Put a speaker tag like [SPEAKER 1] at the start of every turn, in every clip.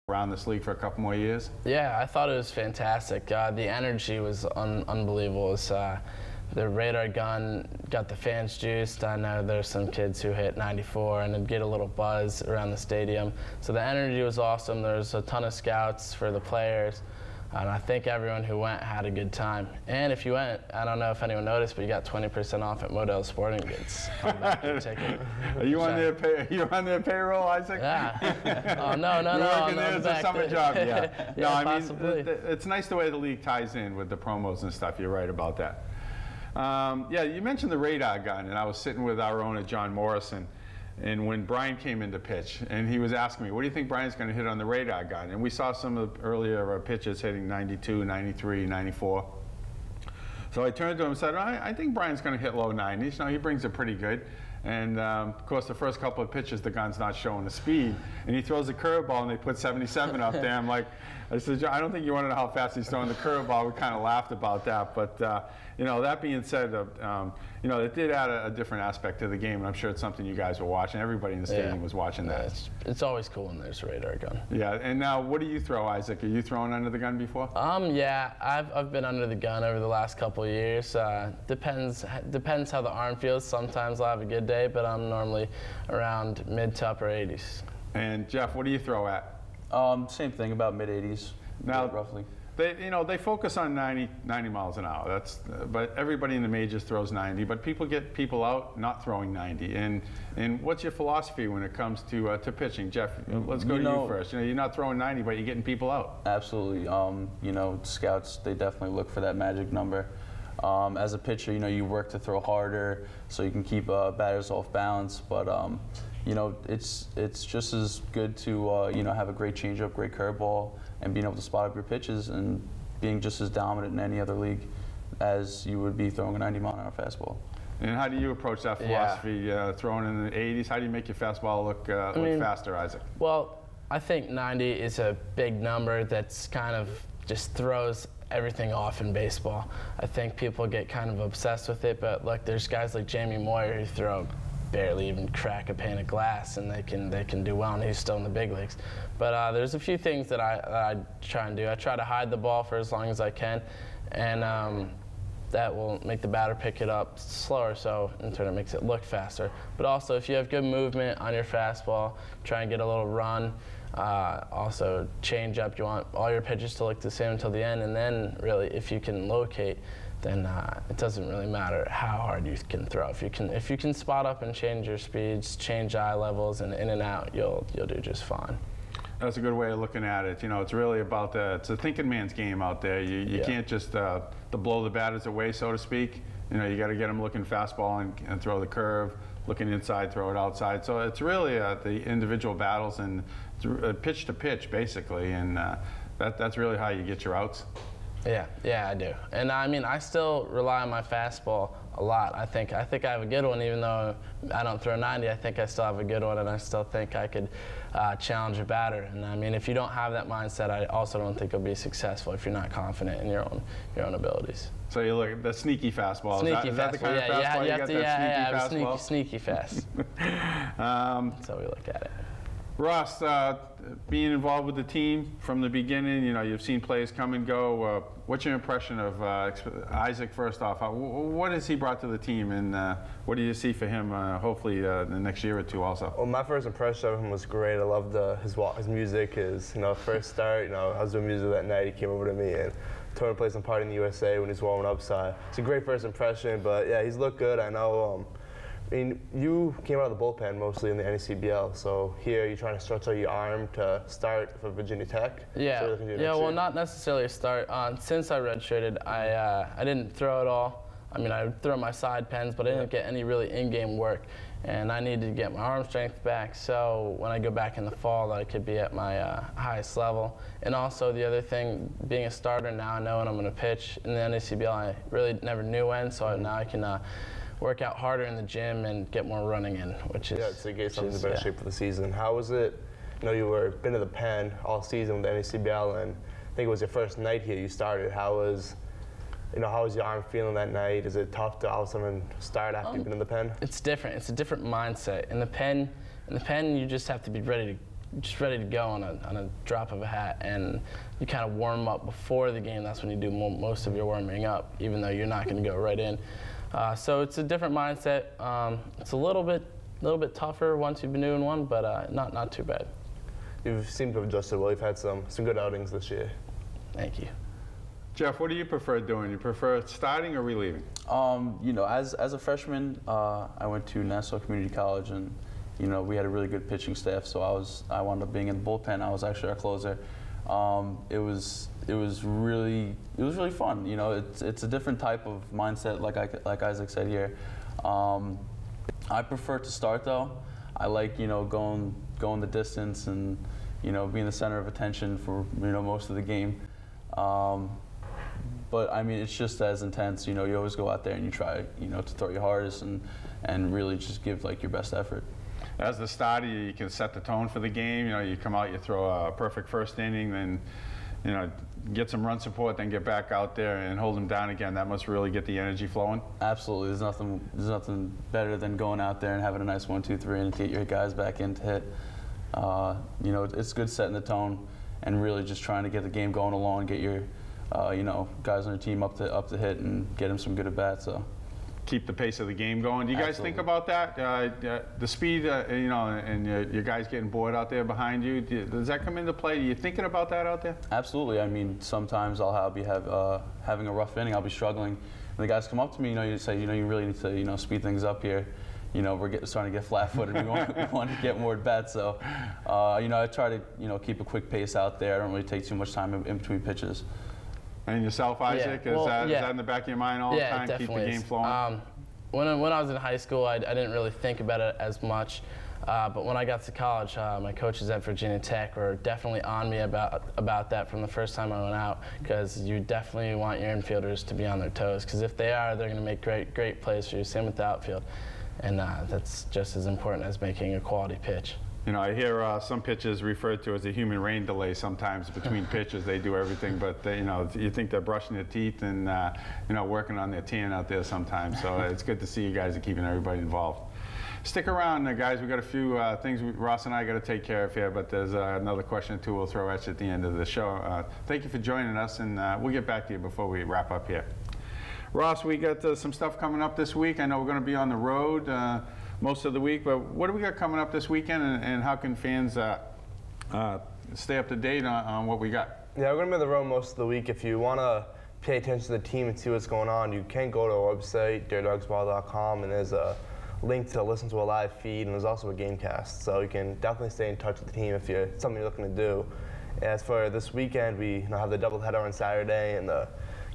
[SPEAKER 1] around this league for a couple more years?
[SPEAKER 2] Yeah, I thought it was fantastic. The energy was unbelievable. It was, the radar gun got the fans juiced. I know there's some kids who hit 94 and it'd get a little buzz around the stadium. So the energy was awesome. There was a ton of scouts for the players. And I think everyone who went had a good time. And if you went, I don't know if anyone noticed, but you got 20% off at Modell Sporting Goods on the ticket.
[SPEAKER 1] Are you on their payroll, Isaac?
[SPEAKER 2] Yeah. Oh, no.
[SPEAKER 1] You're working there as a summer job, yeah.
[SPEAKER 2] Yeah,
[SPEAKER 1] no, I
[SPEAKER 2] possibly.
[SPEAKER 1] mean, it's nice the way the league ties in with the promos and stuff. You're right about that. Yeah, you mentioned the radar gun, and I was sitting with our owner, John Morrison, and when Brian came into pitch, and he was asking me, what do you think Brian's going to hit on the radar gun? And we saw some of the earlier pitches hitting 92, 93, 94. So I turned to him and said, I think Brian's going to hit low 90s. You know, he brings it pretty good. And of course, the first couple of pitches, the gun's not showing the speed. And he throws a curveball, and they put 77 up there. I'm like, I said, I don't think you want to know how fast he's throwing the curveball. We kind of laughed about that. But, you know, that being said, you know, it did add a different aspect to the game. And I'm sure it's something you guys were watching. Everybody in the stadium was watching that.
[SPEAKER 2] It's always cool when there's a radar gun.
[SPEAKER 1] Yeah. And now, what do you throw, Isaac? Are you throwing under the gun before?
[SPEAKER 2] Yeah, I've been under the gun over the last couple of years. Depends how the arm feels. Sometimes I'll have a good day, but I'm normally around mid to upper 80s.
[SPEAKER 1] And Jeff, what do you throw at?
[SPEAKER 3] Same thing, about mid-80s,
[SPEAKER 1] now,
[SPEAKER 3] roughly.
[SPEAKER 1] They focus on 90 miles an hour. But everybody in the majors throws 90. But people get people out not throwing 90. And what's your philosophy when it comes to pitching, Jeff? Let's go to you first. You know, you're not throwing 90, but you're getting people out.
[SPEAKER 3] Absolutely. You know, scouts, they definitely look for that magic number. As a pitcher, you know, you work to throw harder so you can keep batters off balance. But you know, it's just as good to you know, have a great changeup, great curveball, and being able to spot up your pitches and being just as dominant in any other league as you would be throwing a 90-mile-an-hour fastball.
[SPEAKER 1] And how do you approach that philosophy, throwing in the 80s? How do you make your fastball look faster, Isaac?
[SPEAKER 2] Well, I think 90 is a big number that's kind of just throws everything off in baseball. I think people get kind of obsessed with it, but look, there's guys like Jamie Moyer who throw barely even crack a pane of glass, and they can do well, and he's still in the big leagues. But there's a few things that I try and do. I try to hide the ball for as long as I can, and that will make the batter pick it up slower, so in turn it makes it look faster. But also, if you have good movement on your fastball, try and get a little run. Also, change up. You want all your pitches to look the same until the end, and then really, if you can locate, then it doesn't really matter how hard you can throw. If you can spot up and change your speeds, change eye levels, and in and out, you'll do just fine.
[SPEAKER 1] That's a good way of looking at it. You know, it's really about it's a thinking man's game out there. You can't just blow the batters away, so to speak. You know, you got to get them looking fastball and throw the curve, looking inside, throw it outside. So it's really the individual battles and pitch to pitch, basically, and that's really how you get your outs.
[SPEAKER 2] Yeah, I do. And I mean, I still rely on my fastball a lot. I think I have a good one, even though I don't throw 90. I think I still have a good one, and I still think I could challenge a batter. And I mean, if you don't have that mindset, I also don't think you'll be successful if you're not confident in your own abilities.
[SPEAKER 1] So you look at the sneaky fastball.
[SPEAKER 2] Sneaky
[SPEAKER 1] is that the kind of fastball you got? That sneaky fastball?
[SPEAKER 2] Sneaky fast. That's how we look at it.
[SPEAKER 1] Ross, being involved with the team from the beginning, you know, you've seen players come and go. What's your impression of Isaac, first off? What has he brought to the team, and what do you see for him, hopefully, the next year or two also?
[SPEAKER 4] Well, my first impression of him was great. I loved his music, his first start. I was doing music that night. He came over to me and told me to play some part in the USA when he's warming up. So it's a great first impression, but yeah, he's looked good. I know. I mean, you came out of the bullpen mostly in the NECBL, so here you're trying to stretch out your arm to start for Virginia Tech.
[SPEAKER 2] Yeah, well, not necessarily a start. Since I redshirted, I didn't throw at all. I mean, I would throw my side pens, but I didn't get any really in-game work, and I needed to get my arm strength back, so when I go back in the fall, I could be at my highest level. And also the other thing, being a starter now, I know when I'm going to pitch. In the NECBL, I really never knew when, so now I can work out harder in the gym and get more running in, which is
[SPEAKER 4] to get yourself in the best shape for the season. How was it? You been to the pen all season with the NECBL, and I think it was your first night here. You started. How was your arm feeling that night? Is it tough to all of a sudden start after you've been in the pen?
[SPEAKER 2] It's different. It's a different mindset. In the pen, you just have to be ready to just ready to go on a drop of a hat, and you kind of warm up before the game. That's when you do most of your warming up, even though you're not going to go right in. So it's a different mindset. It's a little bit tougher once you've been doing one, but not too bad.
[SPEAKER 4] You seem to have adjusted well. You've had some good outings this year.
[SPEAKER 2] Thank you.
[SPEAKER 1] Jeff, what do you prefer doing? You prefer starting or relieving?
[SPEAKER 3] You know, as a freshman, I went to Nassau Community College, and you know, we had a really good pitching staff. So I wound up being in the bullpen. I was actually our closer. It was really fun. You know, it's a different type of mindset, like Isaac said here. I prefer to start though. I like, you know, going the distance and, you know, being the center of attention for, you know, most of the game. But I mean, it's just as intense. You know, you always go out there and you try, you know, to throw your hardest and really just give like your best effort.
[SPEAKER 1] As the starter, you can set the tone for the game. You know, you come out, you throw a perfect first inning, then, you know, get some run support, then get back out there and hold them down again. That must really get the energy flowing.
[SPEAKER 3] Absolutely. There's nothing better than going out there and having a nice 1-2-3 and get your guys back in to hit. You know, it's good setting the tone and really just trying to get the game going along, get your you know, guys on your team up to hit and get them some good at bats. So.
[SPEAKER 1] Keep the pace of the game going. Do you guys
[SPEAKER 3] Absolutely.
[SPEAKER 1] think about that? The speed, you know, and your guys getting bored out there behind you. Does that come into play? Are you thinking about that out there?
[SPEAKER 3] Absolutely. I mean, sometimes I'll be having a rough inning. I'll be struggling. And the guys come up to me, you know, you say, you know, you really need to, you know, speed things up here. You know, we're starting to get flat-footed. We want to get more at bats. So, you know, I try to, you know, keep a quick pace out there. I don't really take too much time in between pitches.
[SPEAKER 1] And yourself, Isaac,
[SPEAKER 2] Yeah. Well,
[SPEAKER 1] is that in the back of your mind all the time?
[SPEAKER 2] Definitely
[SPEAKER 1] Keep the game flowing?
[SPEAKER 2] When I was in high school, I didn't really think about it as much. But when I got to college, my coaches at Virginia Tech were definitely on me about that from the first time I went out, because you definitely want your infielders to be on their toes, because if they are, they're going to make great plays for you. Same with the outfield. And that's just as important as making a quality pitch.
[SPEAKER 1] You know, I hear some pitches referred to as a human rain delay sometimes between pitches. They do everything, but they, you know, you think they're brushing their teeth and you know, working on their tan out there sometimes. So it's good to see you guys are keeping everybody involved. Stick around, guys. We've got a few things Ross and I got to take care of here, but there's another question or two we'll throw at you at the end of the show. Thank you for joining us, and we'll get back to you before we wrap up here. Ross, we got some stuff coming up this week. I know we're going to be on the road most of the week, but what do we got coming up this weekend, and how can fans stay up to date on what we got?
[SPEAKER 4] Yeah, we're going to be on the road most of the week. If you want to pay attention to the team and see what's going on, you can go to our website, dirtdogsball.com, and there's a link to listen to a live feed, and there's also a game cast. So you can definitely stay in touch with the team if you're something you're looking to do. As for this weekend, we have the doubleheader on Saturday and the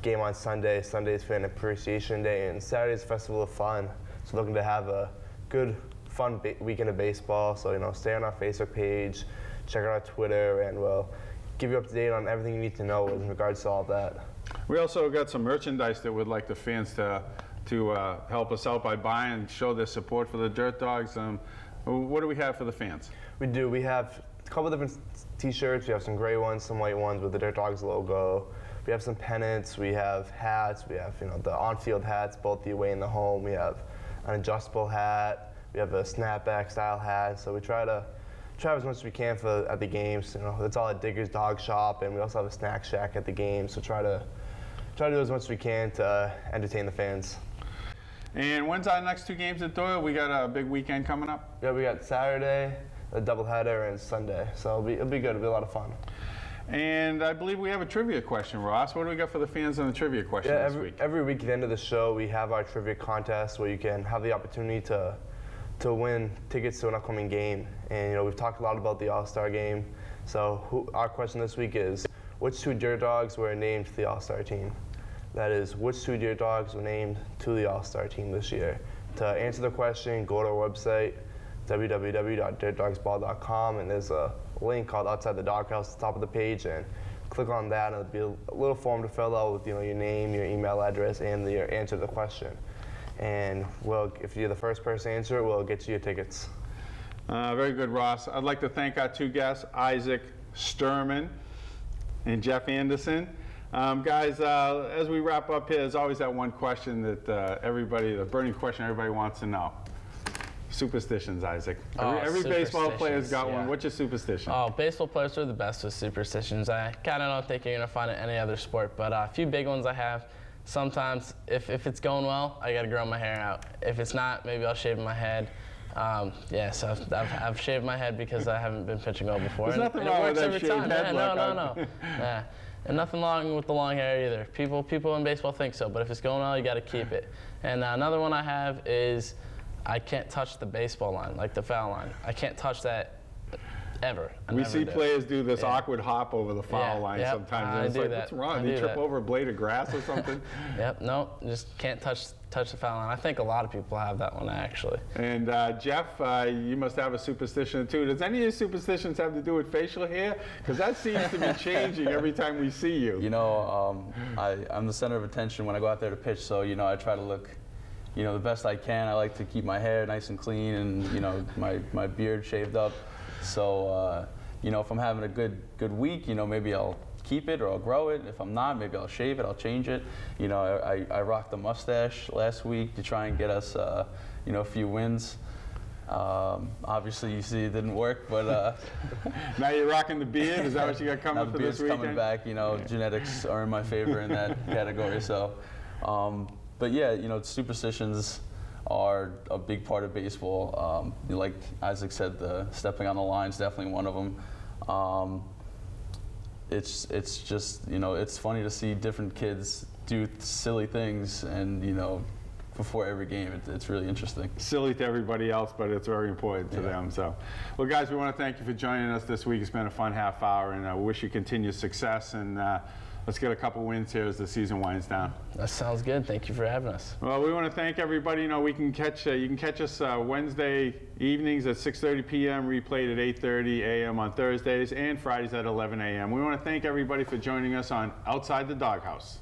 [SPEAKER 4] game on Sunday. Sunday's Fan Appreciation Day, and Saturday's Festival of Fun. So looking to have a good, fun weekend of baseball. So, you know, stay on our Facebook page, check out our Twitter, and we'll give you up to date on everything you need to know in regards to all of that.
[SPEAKER 1] We also got some merchandise that we'd like the fans to help us out by buying and show their support for the Dirt Dogs. What do we have for the fans?
[SPEAKER 4] We do. We have a couple different T-shirts. We have some gray ones, some white ones with the Dirt Dogs logo. We have some pennants. We have hats. We have, you know, the on-field hats, both the away and the home. We have an adjustable hat. We have a snapback style hat. So we try as much as we can at the games. You know, it's all at Digger's Dog Shop, and we also have a snack shack at the game. So try to do as much as we can to entertain the fans.
[SPEAKER 1] And when's our next two games at Doyle? We got a big weekend coming up.
[SPEAKER 4] Yeah, we got Saturday, a doubleheader, and Sunday. So it'll be good. It'll be a lot of fun.
[SPEAKER 1] And I believe we have a trivia question, Ross. What do we got for the fans on the trivia question this week?
[SPEAKER 4] Every week at the end of the show, we have our trivia contest where you can have the opportunity to win tickets to an upcoming game. And, you know, we've talked a lot about the All-Star game. So our question this week is, which two Dirt Dogs were named to the All-Star team? That is, which two Dirt Dogs were named to the All-Star team this year? To answer the question, go to our website, www.dirtdogsball.com, and there's a link called Outside the Doghouse at the top of the page, and click on that, and it'll be a little form to fill out with, you know, your name, your email address, and your answer to the question. And if you're the first person to answer it, we'll get you your tickets.
[SPEAKER 1] Very good, Ross. I'd like to thank our two guests, Isaac Sturman and Jeff Anderson. Guys, as we wrap up here, there's always that one question that the burning question everybody wants to know. Superstitions, Isaac.
[SPEAKER 2] Oh,
[SPEAKER 1] Every baseball player's got
[SPEAKER 2] superstitions,
[SPEAKER 1] one.
[SPEAKER 2] yeah.
[SPEAKER 1] What's your superstition?
[SPEAKER 2] Oh, baseball players are the best with superstitions. I kind of don't think you're going to find it in any other sport, but a few big ones I have. Sometimes, if it's going well, I got to grow my hair out. If it's not, maybe I'll shave my head. Yeah, so I've shaved my head because I haven't been pitching well before.
[SPEAKER 1] There's nothing wrong with that shaved head
[SPEAKER 2] Yeah,
[SPEAKER 1] look.
[SPEAKER 2] no. Yeah. And nothing wrong with the long hair either. People in baseball think so, but if it's going well, you got to keep it. And another one I have is I can't touch the baseball line, like the foul line. I can't touch that ever.
[SPEAKER 1] We see players do this awkward hop over the foul
[SPEAKER 2] Yeah,
[SPEAKER 1] line
[SPEAKER 2] yep,
[SPEAKER 1] sometimes.
[SPEAKER 2] I
[SPEAKER 1] And it's
[SPEAKER 2] do
[SPEAKER 1] like,
[SPEAKER 2] that.
[SPEAKER 1] what's wrong?
[SPEAKER 2] I
[SPEAKER 1] Did you
[SPEAKER 2] do
[SPEAKER 1] trip
[SPEAKER 2] that.
[SPEAKER 1] over a blade of grass or something?
[SPEAKER 2] Yep, no, just can't touch the foul line. I think a lot of people have that one actually.
[SPEAKER 1] And Jeff, you must have a superstition too. Does any of your superstitions have to do with facial hair? Because that seems to be changing every time we see you.
[SPEAKER 3] You know, I'm the center of attention when I go out there to pitch, so you know I try to look, you know, the best I can. I like to keep my hair nice and clean, and you know my beard shaved up. So you know, if I'm having a good week, you know, maybe I'll keep it or I'll grow it. If I'm not, maybe I'll shave it, I'll change it. You know, I rocked the mustache last week to try and get us, you know, a few wins. Obviously, you see it didn't work, but
[SPEAKER 1] Now you're rocking the beard. Is that what you got
[SPEAKER 3] now
[SPEAKER 1] coming
[SPEAKER 3] the
[SPEAKER 1] for
[SPEAKER 3] beard's
[SPEAKER 1] this weekend?
[SPEAKER 3] coming back. You know, genetics are in my favor in that category. So, but yeah, you know, superstitions are a big part of baseball. Like Isaac said, the stepping on the line is definitely one of them. It's just, you know, it's funny to see different kids do silly things, and you know, before every game, it's really interesting.
[SPEAKER 1] Silly to everybody else, but it's very important to them. So, well, guys, we want to thank you for joining us this week. It's been a fun half hour, and I wish you continued success. And let's get a couple wins here as the season winds down.
[SPEAKER 2] That sounds good. Thank you for having us.
[SPEAKER 1] Well, we want to thank everybody. You know, we can catch you can catch us Wednesday evenings at 6:30 p.m. replayed at 8:30 a.m. on Thursdays and Fridays at 11 a.m. We want to thank everybody for joining us on Outside the Doghouse.